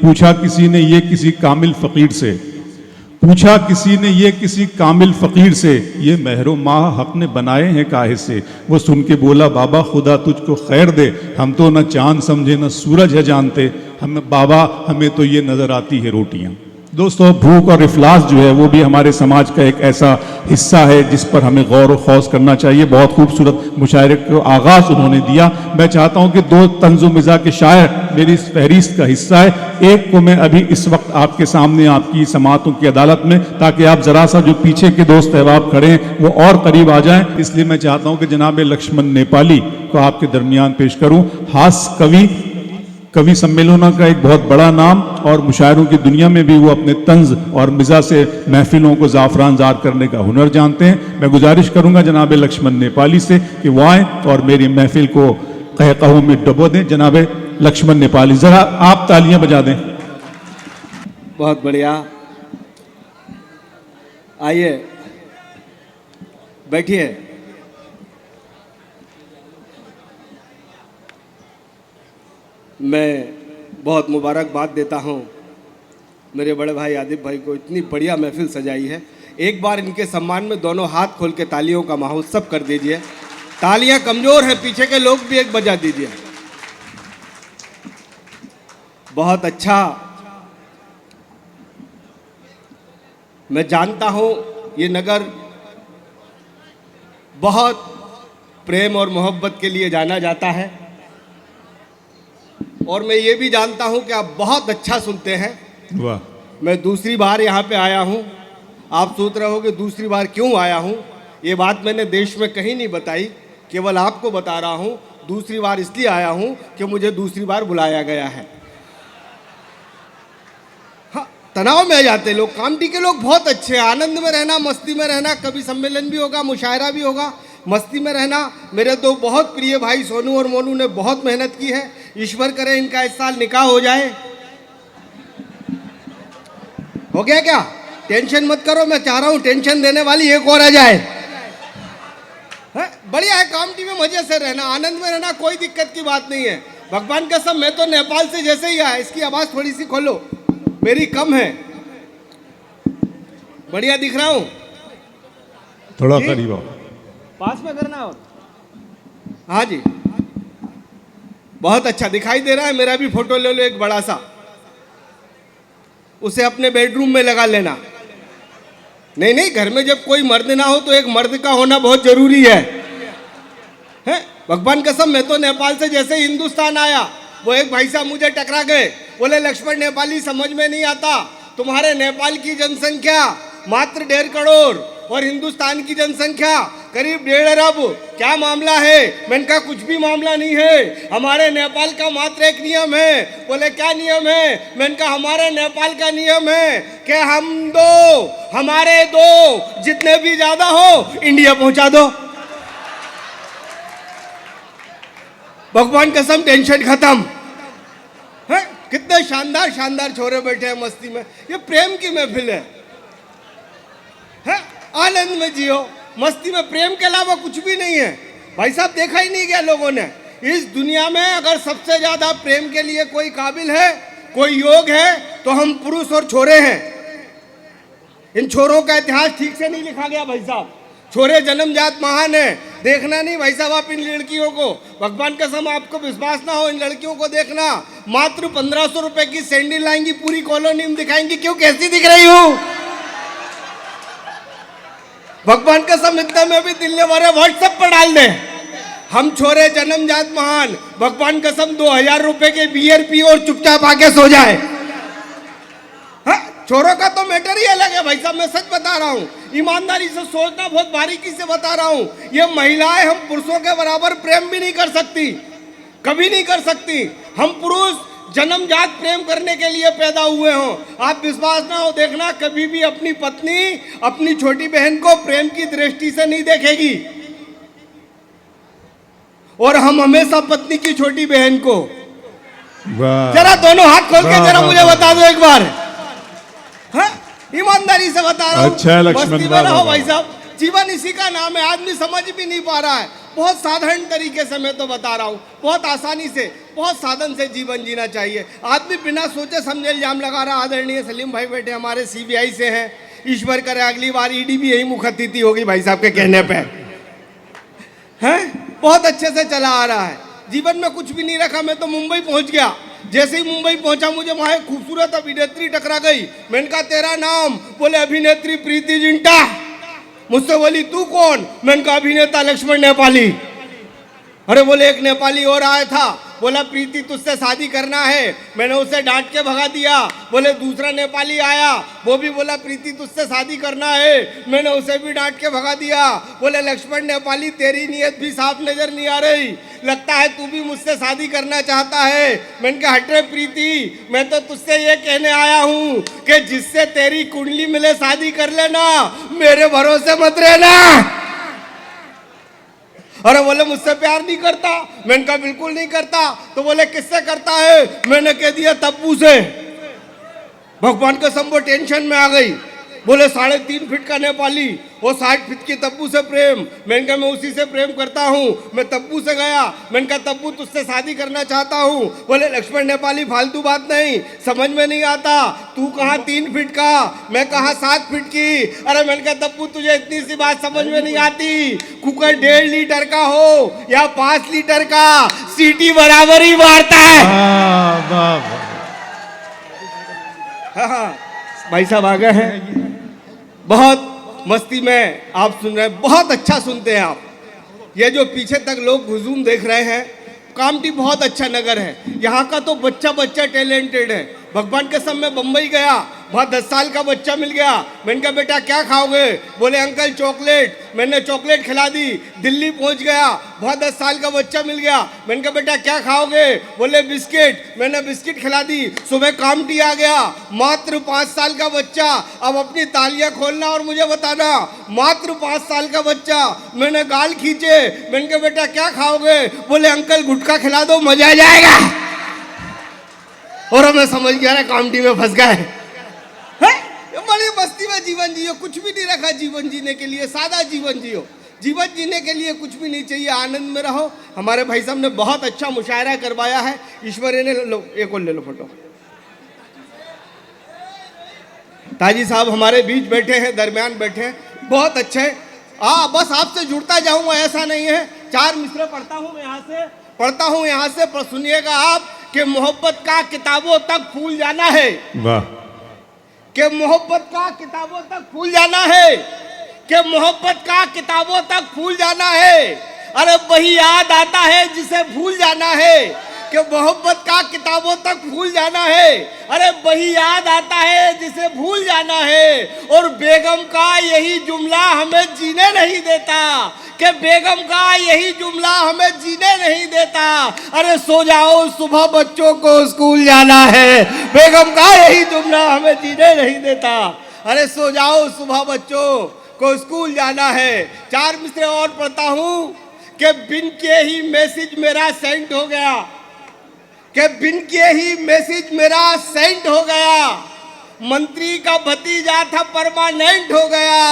पूछा किसी ने ये किसी कामिल फ़कीर से, पूछा किसी ने ये किसी कामिल फ़कीर से, ये महरो माह हक ने बनाए हैं काहे से। वो सुन के बोला बाबा खुदा तुझको खैर दे, हम तो न चांद समझे न सूरज है जानते, हमें बाबा हमें तो ये नज़र आती है रोटियां। दोस्तों, भूख और इफलास जो है वो भी हमारे समाज का एक ऐसा हिस्सा है जिस पर हमें गौर व खौस करना चाहिए। बहुत खूबसूरत मुशायरे को आगाज़ उन्होंने दिया। मैं चाहता हूं कि दो तंज़ व मिज़ा के शायर मेरी इस फहरिस्त का हिस्सा है। एक को मैं अभी इस वक्त आपके सामने आपकी समातों की अदालत में, ताकि आप ज़रा सा जो पीछे के दोस्त अहबाब खड़े हैं वो और करीब आ जाएं, इसलिए मैं चाहता हूँ कि जनाब लक्ष्मण नेपाली को आपके दरमियान पेश करूँ। हास्य कवि, कवि सम्मेलनों का एक बहुत बड़ा नाम, और मुशायरों की दुनिया में भी वो अपने तंज और मिज़ा से महफिलों को ज़ाफ़रान ज़ार करने का हुनर जानते हैं। मैं गुजारिश करूंगा जनाब लक्ष्मण नेपाली से कि वो आएँ और मेरी महफिल को कहकहों में डुबो दें। जनाब लक्ष्मण नेपाली, ज़रा आप तालियां बजा दें। बहुत बढ़िया, आइए बैठिए। मैं बहुत मुबारकबाद देता हूँ मेरे बड़े भाई आदिब भाई को, इतनी बढ़िया महफिल सजाई है। एक बार इनके सम्मान में दोनों हाथ खोल के तालियों का महोत्सव कर दीजिए। तालियां कमज़ोर हैं, पीछे के लोग भी एक बजा दीजिए। बहुत अच्छा। मैं जानता हूँ ये नगर बहुत प्रेम और मोहब्बत के लिए जाना जाता है, और मैं ये भी जानता हूं कि आप बहुत अच्छा सुनते हैं। वाह। मैं दूसरी बार यहाँ पे आया हूं। आप सोच रहे हो कि दूसरी बार क्यों आया हूं। ये बात मैंने देश में कहीं नहीं बताई, केवल आपको बता रहा हूं। दूसरी बार इसलिए आया हूं कि मुझे दूसरी बार बुलाया गया है। हाँ, तनाव में आ जाते लोग। कामटी के लोग बहुत अच्छे हैं, आनंद में रहना, मस्ती में रहना। कभी सम्मेलन भी होगा, मुशायरा भी होगा, मस्ती में रहना। मेरे दो बहुत प्रिय भाई सोनू और मोनू ने बहुत मेहनत की है। ईश्वर करे इनका इस साल निकाह हो जाए। हो गया क्या? टेंशन मत करो, मैं चाह रहा हूं टेंशन देने वाली एक और आ जाए। बढ़िया है, कामटी में मजे से रहना, आनंद में रहना, कोई दिक्कत की बात नहीं है। भगवान कसम, मैं तो नेपाल से जैसे ही आया। इसकी आवाज थोड़ी सी खोलो, मेरी कम है। बढ़िया दिख रहा हूं? थोड़ा करीब आओ, पास में करना हो। हाँ जी, बहुत अच्छा दिखाई दे रहा है। मेरा भी फोटो ले लो एक बड़ा सा, उसे अपने बेडरूम में लगा लेना। नहीं नहीं, घर में जब कोई मर्द ना हो तो एक मर्द का होना बहुत जरूरी है। भगवान कसम, मैं तो नेपाल से जैसे हिंदुस्तान आया, वो एक भाई साहब मुझे टकरा गए, बोले लक्ष्मण नेपाली समझ में नहीं आता, तुम्हारे नेपाल की जनसंख्या मात्र 1.5 करोड़ और हिंदुस्तान की जनसंख्या करीब 1.5 अरब, क्या मामला है? मैंने कहा कुछ भी मामला नहीं है, हमारे नेपाल का मात्र एक नियम है। बोले क्या नियम है? मैंने कहा हमारे नेपाल का नियम है कि हम दो, हमारे दो, जितने भी ज्यादा हो इंडिया पहुंचा दो। भगवान कसम, टेंशन खत्म है। कितने शानदार शानदार छोरे बैठे हैं मस्ती में। ये प्रेम की महफिल है। आनंद में जियो, मस्ती में। प्रेम के अलावा कुछ भी नहीं है भाई साहब। देखा ही नहीं गया लोगों ने इस दुनिया में। अगर सबसे ज्यादा प्रेम के लिए कोई काबिल है, कोई योग है, तो हम पुरुष और छोरे हैं। इन छोरों का इतिहास ठीक से नहीं लिखा गया भाई साहब। छोरे जन्मजात महान है, देखना नहीं भाई साहब आप इन लड़कियों को। भगवान कसम, आपको विश्वास ना हो, इन लड़कियों को देखना। मात्र 1500 रुपए की सैंडल लाएंगी, पूरी कॉलोनी में दिखाएंगी क्यों कैसी दिख रही हूं। भगवान कसम, इतना में भी दिल ने भरे, व्हाट्सएप पर डाल दे। हम छोरे जन्मजात महान। भगवान कसम, 2000 रुपए के बियर पी और चुपचाप आके सो जाए। छोरों का तो मैटर ही अलग है भाई साहब। मैं सच बता रहा हूँ, ईमानदारी से सोचना, बहुत बारीकी से बता रहा हूँ। ये महिलाएं हम पुरुषों के बराबर प्रेम भी नहीं कर सकती, कभी नहीं कर सकती। हम पुरुष जन्मजात प्रेम करने के लिए पैदा हुए हों। आप विश्वास ना हो, देखना कभी भी अपनी पत्नी अपनी छोटी बहन को प्रेम की दृष्टि से नहीं देखेगी, और हम हमेशा पत्नी की छोटी बहन को। जरा दोनों हाथ खोल के जरा मुझे बता दो एक बार। ईमानदारी से बता रहा हूं। अच्छा लक्ष्मण रहो भाई साहब, जीवन इसी का नाम है। आदमी समझ भी नहीं पा रहा है। बहुत साधारण तरीके से मैं तो बता रहा हूं, बहुत आसानी से। बहुत साधन से जीवन जीना चाहिए। आदमी बिना सोचे समझे इल्जाम लगा रहा। आदरणीय सलीम भाई बैठे हमारे सीबीआई से हैं, ईश्वर करे अगली बार ईडी भी यही मुखत्तिती होगी भाई साहब के कहने पे, हैं? बहुत अच्छे से चला आ रहा है। जीवन में कुछ भी नहीं रखा। मैं तो मुंबई पहुंच गया, जैसे ही मुंबई पहुंचा मुझे वहां एक खूबसूरत अभिनेत्री टकरा गई। मैंने कहा तेरा नाम? बोले अभिनेत्री प्रीति जिंटा। मुझसे बोली तू कौन? मैंने कहा अभिनेता लक्ष्मण नेपाली। अरे बोले एक नेपाली और आया था, बोला प्रीति तुझसे शादी करना है। मैंने उसे डांट के भगा दिया। बोले दूसरा नेपाली आया, वो भी बोला प्रीति तुझसे शादी करना है। मैंने उसे भी डांट के भगा दिया। बोले लक्ष्मण नेपाली तेरी नीयत भी साफ नजर नहीं आ रही, लगता है तू भी मुझसे शादी करना चाहता है। मैंने कहा हट रे प्रीति, मैं तो तुझसे ये कहने आया हूँ कि जिससे तेरी कुंडली मिले शादी कर लेना, मेरे भरोसे मत रहना। अरे बोले मुझसे प्यार नहीं करता। मैंने कहा बिल्कुल नहीं करता। तो बोले किससे करता है? मैंने कह दिया तब्बू से। भगवान कसम वो टेंशन में आ गई। बोले 3.5 फीट का नेपाली, वो 60 फीट की तब्बू से प्रेम। मैंने कहा मैं उसी से प्रेम करता हूँ। मैं तब्बू से गया, मैंने कहा तब्बू तुझसे शादी करना चाहता हूँ। बोले लक्ष्मण नेपाली फालतू बात नहीं, समझ में नहीं आता, तू कहाँ 3 फीट का, मैं कहाँ 7 फीट की। अरे मैंने कहा तब्बू तुझे इतनी सी बात समझ में नहीं आती, कुकर 1.5 लीटर का हो या 5 लीटर का, सीटी बराबर ही मारता है। हाँ भाई साहब आ गए हैं। बहुत मस्ती में आप सुन रहे हैं, बहुत अच्छा सुनते हैं आप। ये जो पीछे तक लोग हुजूम देख रहे हैं, कामटी बहुत अच्छा नगर है। यहाँ का तो बच्चा बच्चा टैलेंटेड है। भगवान के समय में बम्बई गया, वहाँ 10 साल का बच्चा मिल गया। मैंने कहा बेटा क्या खाओगे? बोले अंकल चॉकलेट। मैंने चॉकलेट खिला दी। दिल्ली पहुँच गया, वहाँ 10 साल का बच्चा मिल गया। मैंने कहा बेटा क्या खाओगे? बोले बिस्किट। मैंने बिस्किट खिला दी। सुबह कामटी आ गया, मात्र 5 साल का बच्चा। अब अपनी तालियां खोलना और मुझे बताना, मात्र 5 साल का बच्चा। मैंने गाल खींचे। मैंने कहा बेटा क्या खाओगे? बोले अंकल गुटखा खिला दो, मजा आ जाएगा। और मैं समझ गया ना कामटी में फंस गए। बड़ी मस्ती में जीवन जियो, कुछ भी नहीं रखा जीवन जीने के लिए, सादा जीवन जियो। जीवन जीने के लिए कुछ भी नहीं चाहिए, आनंद में रहो। हमारे भाई साहब ने बहुत अच्छा मुशायरा करवाया है। ईश्वरी ने लो, एक और ले लो फोटो। ताजी साहब हमारे बीच बैठे हैं, दरमियान बैठे हैं, बहुत अच्छे। बस आपसे जुड़ता जाऊंगा ऐसा नहीं है। 4 मिसरे पढ़ता हूँ यहाँ से, पर सुनिएगा आप कि मोहब्बत का किताबों तक फूल जाना है। वाह। कि मोहब्बत का किताबों तक फूल जाना है, कि मोहब्बत का किताबों तक फूल जाना है। अरे वही याद आता है जिसे भूल जाना है, कि मोहब्बत का किताबों तक भूल जाना है। अरे वही याद आता है जिसे भूल जाना है। और बेगम का यही जुमला हमें जीने नहीं देता, कि बेगम का यही जुमला हमें जीने नहीं देता। अरे सो जाओ सुबह बच्चों को स्कूल जाना है, बेगम का यही जुमला हमें जीने नहीं देता। अरे सो जाओ सुबह बच्चों को स्कूल जाना है। 4 मिसरे और पढ़ता हूँ कि बिन के ही मैसेज मेरा सेंड हो गया, कि बिन के ही मैसेज मेरा सेंड हो गया। मंत्री का भतीजा था परमानेंट हो गया।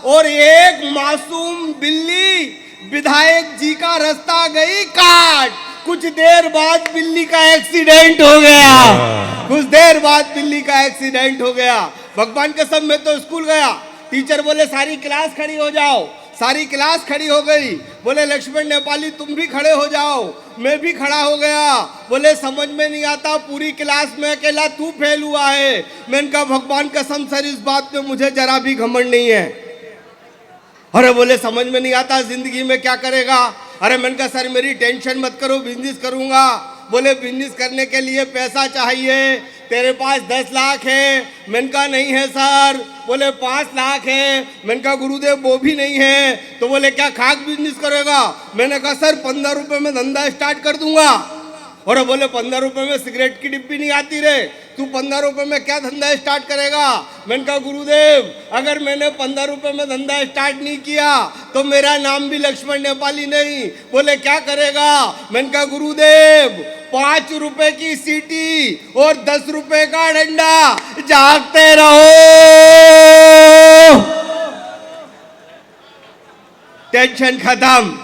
और एक मासूम बिल्ली विधायक जी का रास्ता गई काट। कुछ देर बाद बिल्ली का एक्सीडेंट हो गया, कुछ देर बाद बिल्ली का एक्सीडेंट हो गया। भगवान कसम मैं तो स्कूल गया, टीचर बोले सारी क्लास खड़ी हो जाओ। सारी क्लास खड़ी हो गई। बोले लक्ष्मण नेपाली तुम भी खड़े हो जाओ। मैं भी खड़ा हो गया। बोले समझ में नहीं आता, पूरी क्लास में अकेला तू फेल हुआ है। मैंने कहा भगवान कसम सर इस बात में मुझे जरा भी घमंड नहीं है। अरे बोले समझ में नहीं आता जिंदगी में क्या करेगा? अरे मैंने कहा सर मेरी टेंशन मत करो, बिजनेस करूंगा। बोले बिजनेस करने के लिए पैसा चाहिए, तेरे पास 10 लाख है। मैंने कहा नहीं है सर। बोले 5 लाख है। मैंने कहा गुरुदेव वो भी नहीं है। तो बोले क्या खाक बिजनेस करेगा? मैंने कहा सर 15 रुपए में धंधा स्टार्ट कर दूंगा। और बोले 15 रुपए में सिगरेट की डिब्बी नहीं आती रे, तू 15 रुपए में क्या धंधा स्टार्ट करेगा? मैंने कहा गुरुदेव अगर मैंने 15 रुपए में धंधा स्टार्ट नहीं किया तो मेरा नाम भी लक्ष्मण नेपाली नहीं। बोले क्या करेगा? मैंने कहा गुरुदेव 5 रुपए की सीटी और 10 रुपए का डंडा, जागते रहो। टेंशन खत्म।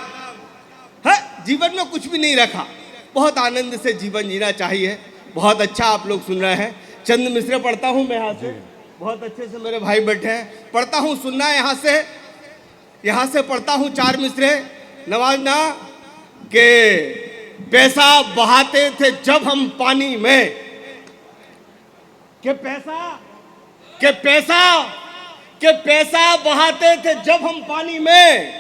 हाँ, जीवन में कुछ भी नहीं रखा। बहुत आनंद से जीवन जीना चाहिए। बहुत अच्छा आप लोग सुन रहे हैं। चंद मिसरे पढ़ता हूँ मैं यहाँ से, बहुत अच्छे से मेरे भाई बैठे हैं, पढ़ता हूँ, सुनना है यहाँ से पढ़ता हूँ 4 मिसरे। नवाजना के पैसा बहाते थे जब हम पानी में, के पैसा बहाते थे जब हम पानी में,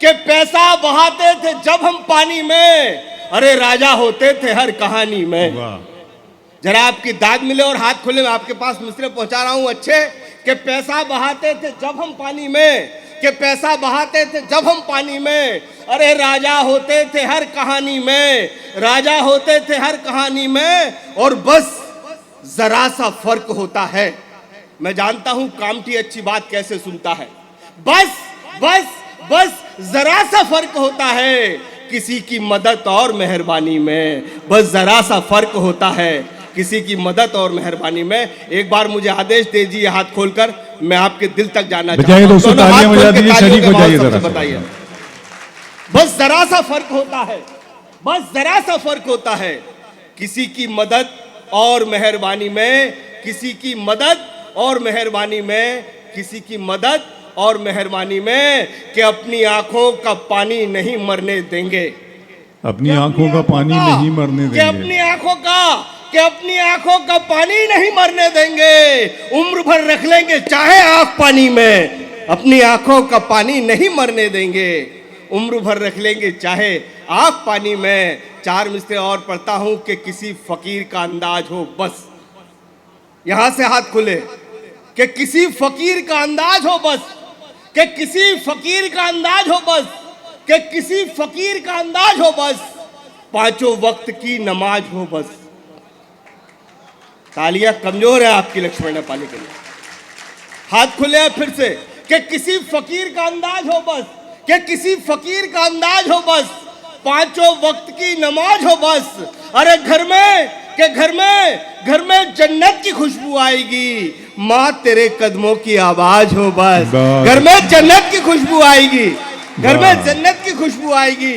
के पैसा बहाते थे जब हम पानी में, अरे राजा होते थे हर कहानी में। जरा आपकी दाद मिले और हाथ खुले, मैं आपके पास मिसरे पहुंचा रहा हूं अच्छे। के पैसा बहाते थे जब हम पानी में, के पैसा बहाते थे जब हम पानी में, अरे राजा होते थे हर कहानी में, राजा होते थे हर कहानी में। और बस जरा सा फर्क होता है, मैं जानता हूं कामठी अच्छी बात कैसे सुनता है। बस बस बस जरा सा फर्क होता है किसी की मदद और मेहरबानी में, बस जरा सा फर्क होता है किसी की मदद और मेहरबानी में। एक बार मुझे आदेश दे दीजिए हाथ खोलकर, मैं आपके दिल तक जाना चाहता हूं। दोनों हाथ खोल के तालियों के बाद सबसे बताइए। बस जरा सा फर्क होता है, बस जरा सा फर्क होता है किसी की मदद और मेहरबानी में, किसी की मदद और मेहरबानी में, किसी की मदद और मेहरबानी में, कि अपनी आंखों का पानी नहीं मरने देंगे, अपनी आंखों का पानी नहीं मरने कि अपनी आंखों का, कि अपनी आंखों का पानी नहीं मरने देंगे, उम्र भर रख लेंगे चाहे आंख पानी में, अपनी आंखों का पानी नहीं मरने देंगे, उम्र भर रख लेंगे चाहे आंख पानी में। 4 मिसरे और पढ़ता हूं कि किसी फकीर का अंदाज हो बस, यहां से हाथ खुले, कि किसी फकीर का अंदाज हो बस, कि किसी फकीर का अंदाज हो बस, कि किसी फकीर का अंदाज हो बस, 5 वक्त की नमाज हो बस। तालियां कमजोर है आपकी लक्ष्मण नेपाली के लिए। हाथ खुले हैं फिर से, कि किसी फकीर का अंदाज हो बस, कि किसी फकीर का अंदाज हो बस, 5 वक्त की नमाज हो बस। अरे घर में जन्नत की खुशबू आएगी, माँ तेरे कदमों की आवाज हो बस। घर में जन्नत की खुशबू आएगी, घर में जन्नत की खुशबू आएगी,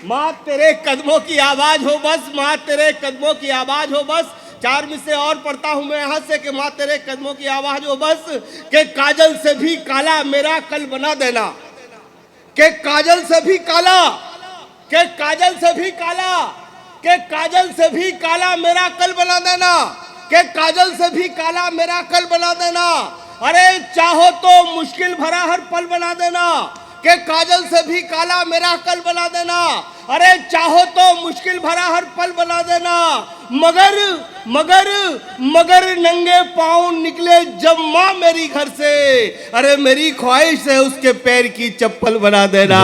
माँ तेरे कदमों की आवाज हो बस, माँ तेरे कदमों की आवाज हो बस। 4 मिसरे और पढ़ता हूं मैं यहां से, कि माँ तेरे कदमों की आवाज हो बस, के काजल से भी काला मेरा कल बना देना, के काजल से भी काला, के काजल से भी काला, के काजल से भी काला मेरा कल बना देना, के काजल से भी काला मेरा कल बना देना। अरे चाहो तो मुश्किल भरा हर पल बना देना, के काजल से भी काला मेरा कल बना देना। अरे चाहो तो मुश्किल भरा हर पल बना देना, मगर मगर मगर नंगे पांव निकले जब माँ मेरी घर से, अरे मेरी ख्वाहिश है उसके पैर की चप्पल बना देना,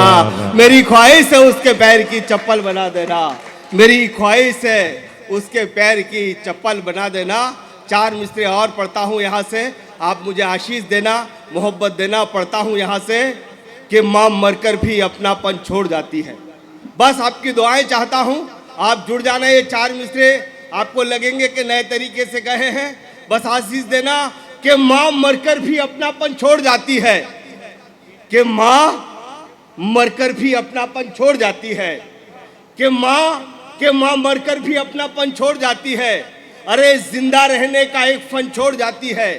मेरी ख्वाहिश है उसके पैर की चप्पल बना देना, मेरी ख्वाहिश है उसके पैर की चप्पल बना देना। 4 मिसरे और पढ़ता हूँ यहाँ से, आप मुझे आशीष देना, मोहब्बत देना। पढ़ता हूँ यहाँ से कि माँ मरकर भी अपनापन छोड़ जाती है। बस आपकी दुआएं चाहता हूँ, आप जुड़ जाना। ये 4 मिसरे आपको लगेंगे कि नए तरीके से कहे हैं, बस आशीष देना कि माँ मरकर भी अपनापन छोड़ जाती है, कि माँ मरकर भी अपनापन छोड़ जाती है, कि माँ मरकर भी अपनापन छोड़ जाती है। अरे जिंदा रहने का एक फन छोड़ जाती है,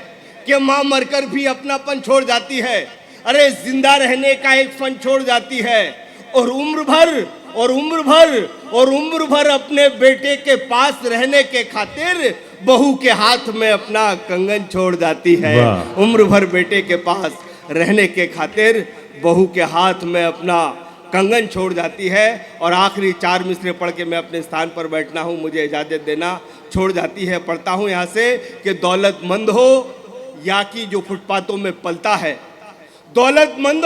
कि माँ मरकर भी अपनापन छोड़ जाती है। अरे जिंदा रहने का एक फन छोड़ जाती है, और उम्र भर अपने बेटे के पास रहने के खातिर बहू के हाथ में अपना कंगन छोड़ जाती है। उम्र भर बेटे के पास रहने के खातिर बहू के हाथ में अपना कंगन छोड़ जाती है। और आखिरी 4 मिसरे पढ़ के मैं अपने स्थान पर बैठना हूँ, मुझे इजाज़त देना। छोड़ जाती है, पढ़ता हूँ यहाँ से कि दौलतमंद हो या कि जो फुटपाथों में पलता है, दौलतमंद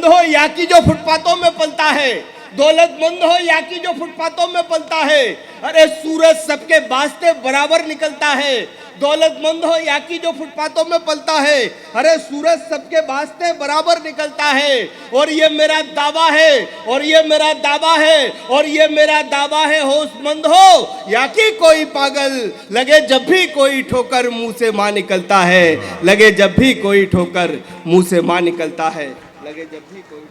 हो या कि जो फुटपाथों में पलता है, दौलतमंद हो या कि जो फुटपाथों में पलता है। अरे सूरज सबके वास्ते बराबर निकलता है, दौलतमंद हो या कि जो फुटपाथों में पलता है। अरे सूरज सबके वास्ते बराबर निकलता है, और ये मेरा दावा है, और ये मेरा दावा है, और ये मेरा दावा है। होशमंद हो या कि कोई पागल, लगे जब भी कोई ठोकर मुंह से माँ निकलता है, लगे जब भी कोई ठोकर मुंह से माँ निकलता है, लगे जब भी कोई